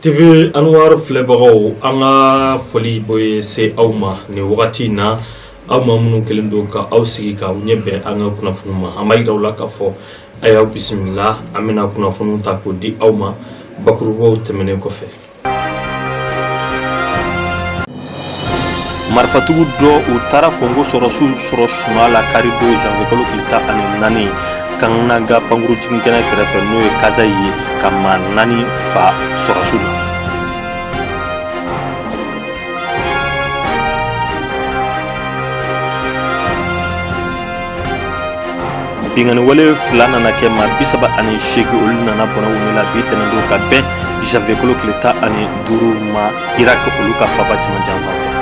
TV Anwar Flebaro anga foli boy se awma ni wakati na awma munu kelendo ka awsigi ka nyebe anga kuna funuma amay dawla ka fo ayaw bismillah amina kuna funu ta ko di awma bakuru bo temene ko fe marfatu do utara kongo sorosu mala karido janvier kolo klita ani nani kan naga panguru jigin kena krefe no e kazayi kama nani fa sorosu bingani wale flana na kema bisaba ani shegi uluna na bona wonila bitena do ka ben janvier kolo klita ani duruma irak uluka faba chama janvier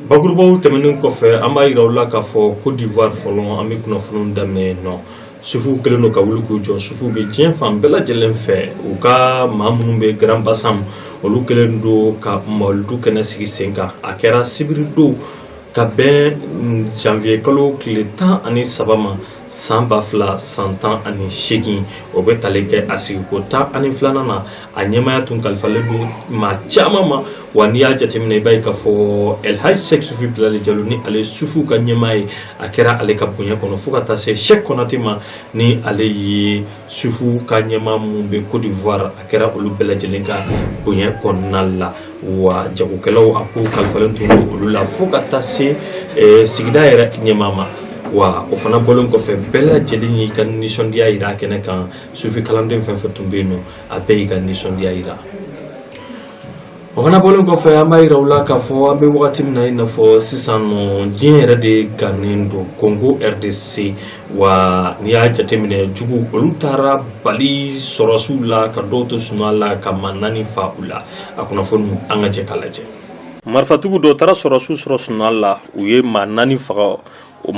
Bagurbo temenu kofe amba iraula ka fo Côte d'Ivoire folon ami kuna funun dame no sufu keleno ka wuluku jo sufu be tien fam bela jelen fe u ka mamunu be grand Bassam olu kelendo ka moldu kena sigi senka akera sibirido ka ben janvier kalo kleta ani sabama samba fla santan ani shegi obetaleke asigota ani flanana anyema tun kalfaledo ma chamama waniya jatemne bay ka fo el Hadj Cheick soufi plale jaluni ale sufu ka nyemay akera ale ka bunya kono fukata se Cheick konatima ni ale yi sufu ka nyema mumbe Côte d'Ivoire akera olu bela jelenka bunya konalla wa jagukelaw apu kalfalentu ulula fukata se sigida era nyemama wa o fana bolon ko fe bella jeli kan nison dia ira kene kan sufi kalamde fe tumbeno abe kan nison dia ira o fana bolon ko fe amay rawla ka fo abe wakati na ina fo sisano jere de ganendo Congo RDC wa niya jatemine jugu olutara bali sorosula ka doto sunala ka manani faula akuna fonu angaje kalaje marfatugu do tara sorosula uye manani fa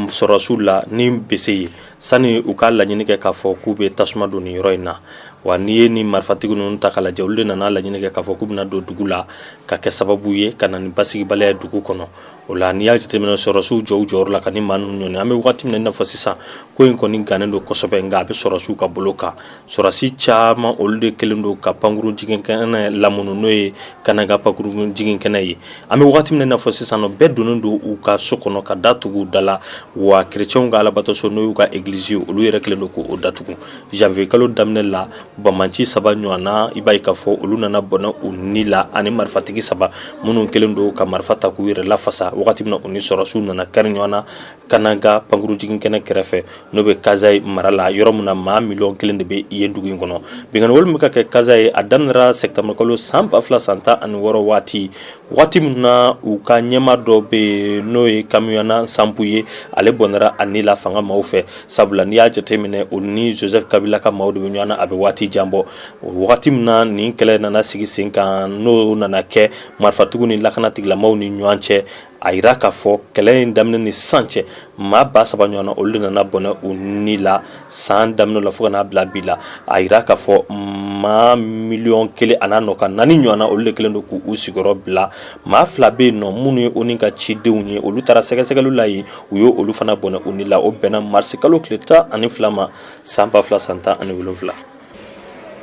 sorosula ni bese sani ukala nyini ke kafo kube tasma do ni roina wa niye ni marfatigu nun takala jawle na la nyini ke kafo kubna do dugula ka ke sababu ye kana ni basigi bale dugu kono ola niya jitemena sorosu jor la kani manu nyone ame wakati na fasisa ko en koni ganendo kosobe ngabe sorosu ka boloka sorasi chama olde kelendo ka panguru jigen kana lamuno noye kana ga panguru jigen kana yi ame wakati na fasisa no bedunundo uka sokono ka datugu dala wa chrétien ga la bato so no uka église olu yere kelendo ko datugu janvier kalo damne la bamanci saba nywana ibai ka fo olu nana bona unila ani marfatigi saba munun kelendo ka marfata ku yere la fasa wakati mina uni sorosu nana karnywana kanaga panguru jigin kena kerefe nobe kazai marala yoromuna ma million kelende be yendugu ngono bingan wol meka ke kazai adanra septembre kolo samba fla santa an woro wati muna uka nyema dobe noe kamyana sampuye ale bonara anila fanga maufe sabula niya jetemine uni Joseph Kabila ka maudu nywana abe wati jambo wakati muna ni kele nana sigi senka no nana ke marfatugu ni lakana tigla mauni nywanche aira ka fo kele ndamne ni sanche ma ba saba nyona oluna na bona unila san damno la fuka na blabila aira ka fo ma million kele anano ka nani nyona olle kele ndo ku usigoro bla ma flabe no munu oninka chide unye olutara sekesegelu lai uyo olufana bona unila obena marsikalo kleta ani flama samba fla santa ani wulovla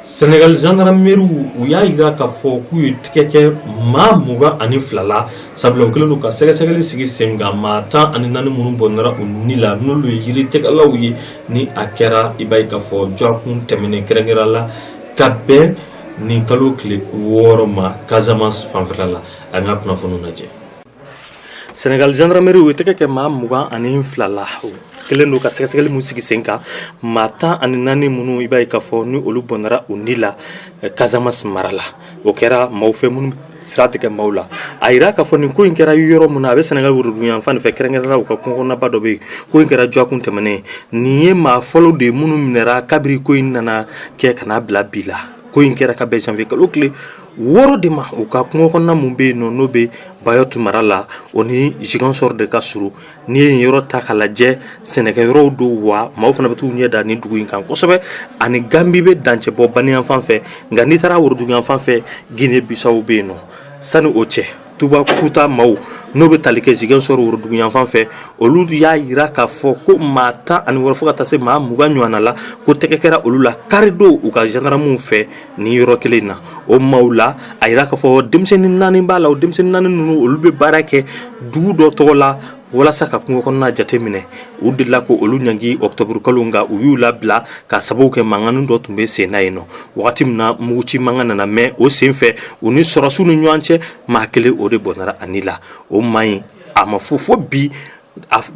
Senegal gendarmerie uya ira ka fo ku yiteke ma muga ani flala sablo kelelo ka segesegeli sigi semga mata ani nani munu bonara unila nulu yiri tegala uyi ni akera ibay ka fo jokun temene kerengerala kabbe ni kalo kle woroma Casamance fanfrala anga kuna fonu naje Senegal gendarmerie uyiteke ma muga ani flala kelendo ka segesegeli musiki senka mata ani nani munu ibai ka fo ni olu bonara unila Casamance marala okera maufe munu strategie maula aira ka fo ni ko inkera yoro muna be Senegal wurunya fan fe kerengera ko ko na bado be ko inkera jokun temene ni ma follow de munu minera kabri ko inana ke kana blabila ko inkera ka be janvier ko okle woro de ma o ka ko na mumbe no nobe bayotu marala oni jigansor de kasuru ni yoro takala je Senegal ro do wa ma ofana betu nyeda ni dugu inkan kosobe ani gambi be danche bo bani enfant fe ngani tara woro dugu enfant fe Guinée Bissau be no sanu oche tuba kuta mau no be tali kɛ Ziguinchor worodugu yanfan fɛ olu y'a yira k'a fɔ ko maa 10 ani wɔɔrɔ fo ka taa se maa 20 ɲɔgɔnna la ko tɛgɛ kɛra olu la kari don u ka gendarmew fɛ ni yɔrɔ kelen na o maaw la a yira k'a fɔ denmisɛnnin 4 b'a la o denmisɛnnin 4 ninnu olu bɛ baara kɛ dugu dɔ tɔgɔ la walasa ka kungo kɔnɔna jateminɛ u delila ko olu ɲangi octobre kalo nga u y'u labila ka sababu kɛ manganu dɔ tun bɛ sen na yen nɔ wagati min na muguci mankan nana mɛn o sen fɛ u ni sɔrɔsiw ni ɲɔgɔn cɛ maa kelen o de bɔnara ani la o man ɲi a ma fo bi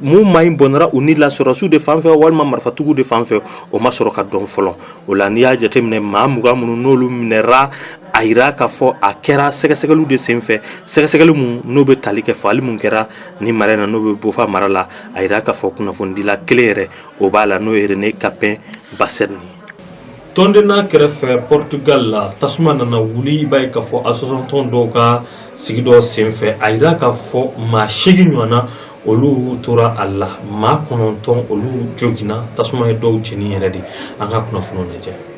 mun ma ɲi bɔnara u ni la sɔrɔsiw de fan fɛ walima marifatigiw de fan fɛ o ma sɔrɔ ka dɔn fɔlɔ o la n'i y'a jateminɛ maa 20 minnu n'olu minɛra a yira k'a fɔ a kɛra sɛgɛsɛgɛliw de sen fɛ sɛgɛsɛgɛli mun n'o bɛ tali kɛ fagali mun kɛra ni mara in na n'o bɛ Bofa mara la a yira k'a fɔ kunnafonidila kelen yɛrɛ o b'a la n'o ye René Capin Bassam tɔndena kɛrɛfɛ Portugal la tasuma nana wuli i b'a ye k'a fɔ association dɔw ka sigi dɔ sen fɛ a yira k'a fɔ maa 8 ɲɔgɔnna olu tora a la maa 9 olu joginna tasuma ye dɔw jeni yɛrɛ de an ka kunnafoniw lajɛ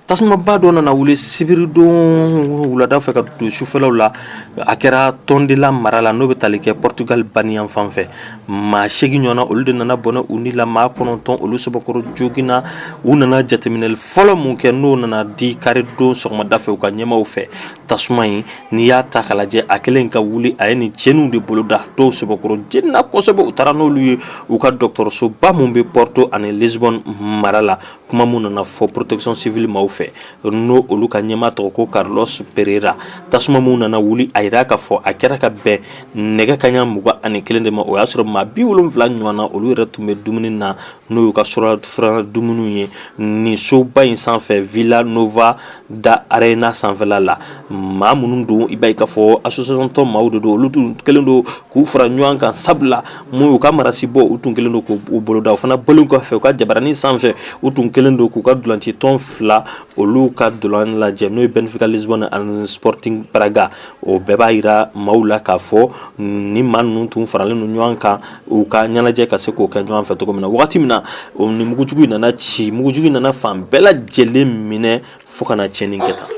tasuma ba dɔ nana wuli sibiri don wulada fɛ ka don sufɛlaw la a kɛra tɔndela mara la n'o bɛ tali kɛ Portugal baniyan fan fɛ maa 8 ɲɔgɔnna olu de nana bɔnɛ u ni la maa 9 olu sɛbɛkɔrɔ joginna u nana jateminɛli fɔlɔ mun kɛ n'o nana di kari don sɔgɔmada fɛ u ka ɲɛmaw fɛ tasuma in n'i y'a ta k'a lajɛ a kɛlen ka wuli a ye ni cɛniw de bolo da dɔw sɛbɛkɔrɔ jenina kosɛbɛ u taara n'olu ye u ka dɔgɔtɔrɔsoba mun bɛ Porto ani Lisbonne mara la kuma mun nana fɔ protection civile maaw fɛ no olu ka ɲɛma tɔgɔ ko Carlos Pereira tasuma mun nana wuli a yira k'a fɔ a kɛra ka bɛn nɛgɛ kaɲa 21 de ma o y'a sɔrɔ maa 70 ɲɔgɔnna olu yɛrɛ tun bɛ dumuni na n'o y'u ka surafana dumuniw ye ni soba in sanfɛ Villa Nova da Arena sanfɛla la maa minnu don i b'a ye k'a fɔ association tɔ maaw de don olu tun kelen don k'u fara ɲɔgɔn kan sabula mun y'u ka marasi bɔ u tun kelen don k'u boloda o fana bɔlen kɔfɛ u ka jabaranin sanfɛ u tun kelen don k'u ka dolanci tɔn 2 olu ka dolan lajɛ n'o ye Benfica Lisbonne ani Sporting Braga o bɛɛ b'a yira maaw la k'a fɔ ni maa ninnu tun faralen don ɲɔgɔn kan u ka ɲɛnajɛ ka se k'o kɛ ɲɔgɔn fɛ cogo min na wagati min na ni mugujugu nana ci mugujugu nana fan bɛɛ lajɛlen minɛ fo kana tiɲɛni kɛ tan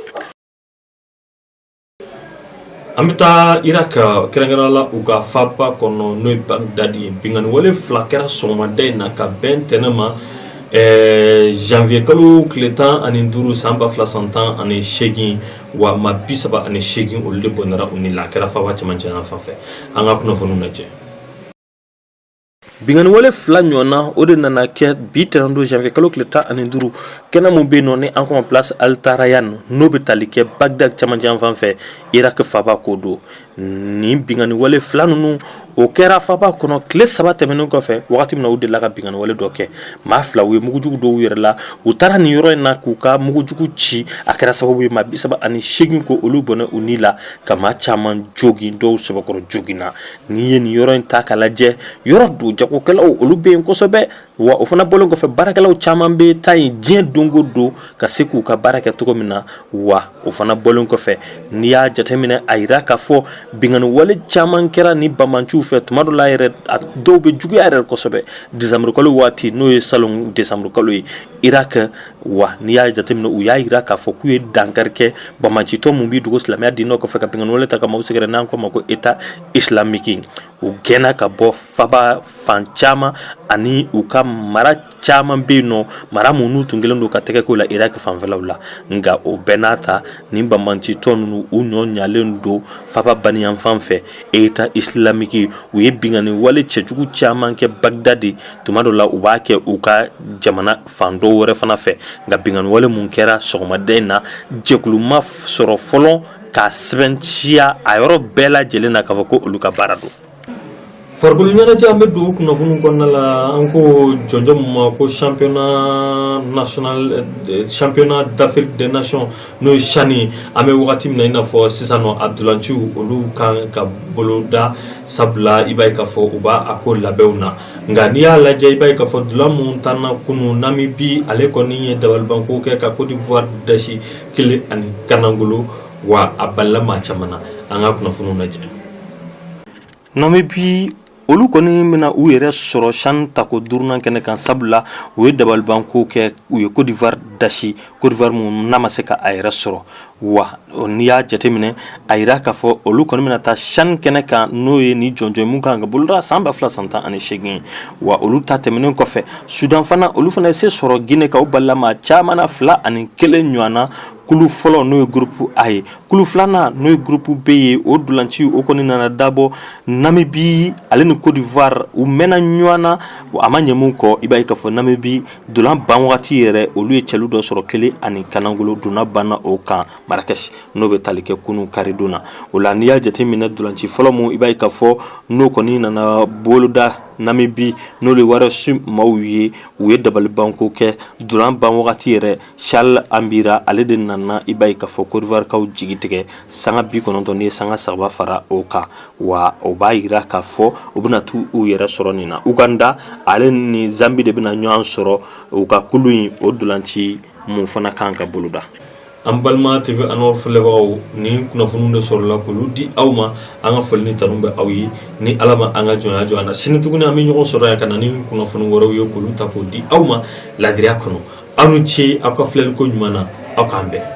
an bɛ taa Irak kɛrɛnkɛrɛnnenya la u ka faba kɔnɔ n'o ye Bagdadi ye bingani wale 2 kɛra sɔgɔmada in na ka bɛn tɛnɛ ma janvier kalo tile 15 san 2018 wa maa 38 olu de bɔnɛra u ni la a kɛra faba cɛmancɛ yan fan fɛ an ka kunnafoniw lajɛ bingani wale 2 ɲɔgɔnna o de nana kɛ bi 32 janvier kalo tile 15 kɛnɛ mun bɛ yen nɔ ni impots Altarayan n'o bɛ tali kɛ Bagdad cɛmancɛ yan fan fɛ Irak faba ko don ni bingani wale 2 ninnu o kɛra faba kɔnɔ tile 3 tɛmɛnen kɔfɛ wagati min na u delila ka bingani wale dɔ kɛ maa 2 u ye mugujugu dɔw yɛrɛ la u taara nin yɔrɔ in na k'u ka mugujugu ci a kɛra sababu ye maa 38 ko olu bɔnɛ u ni la ka maa caman jogin dɔw sɛbɛkɔrɔ joginna n'i ye nin yɔrɔ in ta k'a lajɛ yɔrɔ do jagokɛlaw olu bɛ yen kosɛbɛ wa o fana bɔlen kɔfɛ baarakɛlaw caman bɛ taa yen diɲɛ don o don ka se k'u ka baara kɛ cogo min na wa o fana bɔlen kɔfɛ n'i y'a jateminɛ a yira k'a fɔ bingani wale caman kɛra ni bamanciw fɛ tuma dɔ la yɛrɛ dɔw bɛ juguya yɛrɛ kosɛbɛ décembre kalo waati n'o ye salon décembre kalo ye Irak wa n'i y'a jateminɛ u y'a yira k'a fɔ k'u ye dankari kɛ bamancitɔ mun bɛ dogo silamɛya diinɛ kɔfɛ ka bingani wale ta ka maaw sɛgɛrɛ n'an k'o ma ko état islamique u gɛnna ka bɔ faba fan caman ani u ka mara caman bɛ yen nɔ mara minnu tun kelen don ka tɛgɛ k'o la Irak fanfɛlaw la nka o bɛɛ n'a ta ni bamancitɔ ninnu u ɲɔ ɲalen don faba baniyan fan fɛ état islamique u ye bingani wale cɛjugu caman kɛ Bagdadi tuma dɔ la u b'a kɛ u ka jamana fan dɔw wɛrɛ fana fɛ nka bingani wale mun kɛra sɔgɔmada in na jɛkulu ma sɔrɔ fɔlɔ k'a sɛbɛntiya a yɔrɔ bɛɛ lajɛlen na k'a fɔ ko olu ka baara don farikolo ɲɛnajɛ an bɛ don kunnafoni kɔnɔna la an ko jɔnjɔn mun ma ko championnat d'Afrique des nations n'o ye CHAN an bɛ wagati min na i n'a fɔ sisan nɔ a dolanciw olu kan ka boloda sabula i b'a ye k'a fɔ u b'a a ko labɛnw na nka n'i y'a lajɛ i b'a ye k'a fɔ dolan mun taa na kunun Namibi ale kɔni ye dabalibanko kɛ ka Côte d'Ivoire dasi 1-0 wa a balila maa caman na an ka kunnafoniw lajɛ Namibi olu kɔni mina u yɛrɛ sɔrɔ chan tako durunan kɛnɛ kan sabula u ye dabalibanko kɛ u ye Côte d'Ivoire dasi Côte d'Ivoire mun n'a ma se ka a yɛrɛ sɔrɔ wa n'i y'a jateminɛ a yira k'a fɔ olu kɔni mina taa chan kɛnɛ kan n'o ye ni jɔnjɔn mun kan ka boloda san 2018 wa olu ta tɛmɛnen kɔfɛ Sudan fana olu fana se sɔrɔ Guinée ka u balama caman 2 ani 1 ɲɔgɔnna kulu fɔlɔ n'o ye groupe A ye kulu filanan n'o ye groupe B ye o dulanci o kɔni nana dabɔ Namibie ale ni Côte d'Ivoire u mɛnna ɲɔgɔnna a ma ɲɛ mun kɔ i b'a ye k'a fɔ Namibie dolan ban wagati yɛrɛ olu ye cɛlu dɔ sɔrɔ 1 ani kanangolo donna banna o kan Marrakech n'o bɛ tali kɛ kunu karidona o la n'i y'a jateminɛ dolanci fɔlɔ mun i b'a ye k'a fɔ n'o kɔni nana boloda Namibie n'o le wara su maaw ye u ye dabalibanko kɛ dolan ban wagati yɛrɛ Charles Ambira ale de nana i b'a ye k'a fɔ Côte d'Ivoire kaw jigi tigɛ sanga 90 ni sanga 3 fara o kan wa o b'a yira k'a fɔ u bɛna tu u yɛrɛ sɔrɔ nin na Uganda ale ni Zambie de bɛna ɲɔgɔn sɔrɔ u ka kulu in o dolanci mun fana kan ka boloda an balima TV anor filɛbagaw ni kunnafoniw de sɔrɔla k'olu di aw ma an ka foli ni tanu bɛ aw ye ni Ala ma an ka jɔnya jɔ an na sini tuguni an bɛ ɲɔgɔn sɔrɔ yan ka na ni kunnafoni wɛrɛw ye k'olu ta k'o di aw ma ladiriya kɔnɔ aw ni ce aw ka filɛliko ɲuman na aw k'an bɛn